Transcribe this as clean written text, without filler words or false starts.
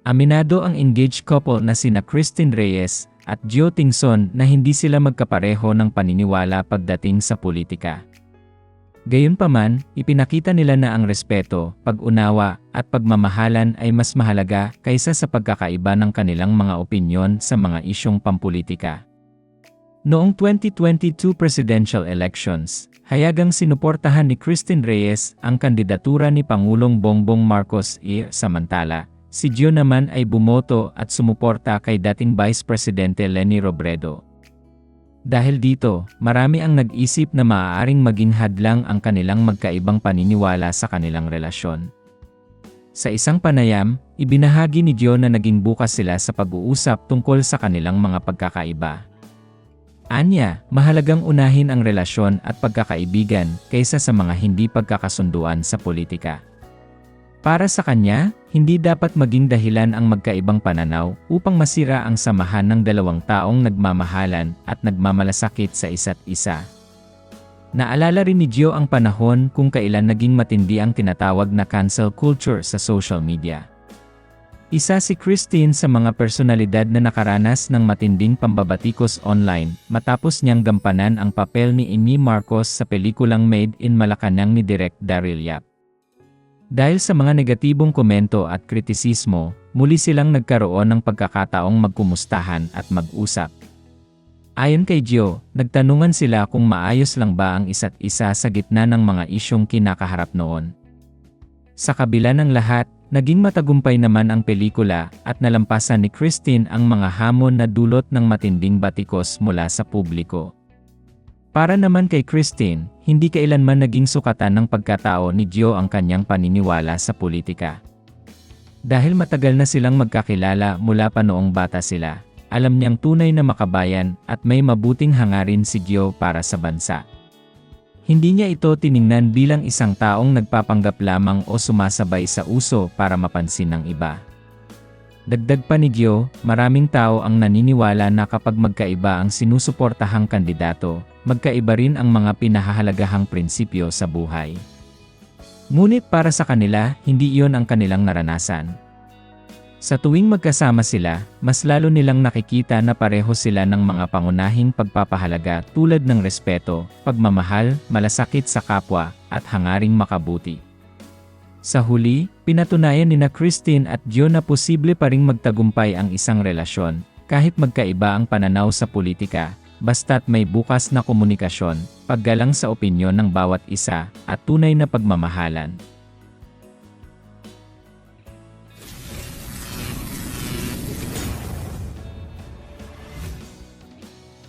Aminado ang engaged couple na sina Christine Reyes at Gio Tingson na hindi sila magkapareho ng paniniwala pagdating sa politika. Gayunpaman, ipinakita nila na ang respeto, pag-unawa, at pagmamahalan ay mas mahalaga kaysa sa pagkakaiba ng kanilang mga opinyon sa mga isyong pampulitika. Noong 2022 presidential elections, hayagang sinuportahan ni Christine Reyes ang kandidatura ni Pangulong Bongbong Marcos. Samantala, si Gio naman ay bumoto at sumuporta kay dating Vice Presidente Leni Robredo. Dahil dito, marami ang nag-isip na maaaring maging hadlang ang kanilang magkaibang paniniwala sa kanilang relasyon. Sa isang panayam, ibinahagi ni Gio na naging bukas sila sa pag-uusap tungkol sa kanilang mga pagkakaiba. Anya, mahalagang unahin ang relasyon at pagkakaibigan kaysa sa mga hindi pagkakasunduan sa politika. Para sa kanya, hindi dapat maging dahilan ang magkaibang pananaw upang masira ang samahan ng dalawang taong nagmamahalan at nagmamalasakit sa isa't isa. Naalala rin ni Gio ang panahon kung kailan naging matindi ang tinatawag na cancel culture sa social media. Isa si Christine sa mga personalidad na nakaranas ng matinding pambabatikos online matapos niyang gampanan ang papel ni Amy Marcos sa pelikulang Made in Malacanang ni Direk Daryl Yap. Dahil sa mga negatibong komento at kritisismo, muli silang nagkaroon ng pagkakataong magkumustahan at mag-usap. Ayon kay Gio, nagtanungan sila kung maayos lang ba ang isa't isa sa gitna ng mga isyong kinakaharap noon. Sa kabila ng lahat, naging matagumpay naman ang pelikula at nalampasan ni Christine ang mga hamon na dulot ng matinding batikos mula sa publiko. Para naman kay Christine, hindi kailanman naging sukatan ng pagkatao ni Gio ang kanyang paniniwala sa politika. Dahil matagal na silang magkakilala mula pa noong bata sila, alam niyang tunay na makabayan at may mabuting hangarin si Gio para sa bansa. Hindi niya ito tiningnan bilang isang taong nagpapanggap lamang o sumasabay sa uso para mapansin ng iba. Dagdag pa ni Gio, maraming tao ang naniniwala na kapag magkaiba ang sinusuportahang kandidato, magkaiba rin ang mga pinahahalagahang prinsipyo sa buhay. Ngunit para sa kanila, hindi iyon ang kanilang naranasan. Sa tuwing magkasama sila, mas lalo nilang nakikita na pareho sila ng mga pangunahing pagpapahalaga tulad ng respeto, pagmamahal, malasakit sa kapwa, at hangaring makabuti. Sa huli, pinatunayan nina Christine at Gio na posible pa ring magtagumpay ang isang relasyon, kahit magkaiba ang pananaw sa politika, basta't may bukas na komunikasyon, paggalang sa opinyon ng bawat isa, at tunay na pagmamahalan.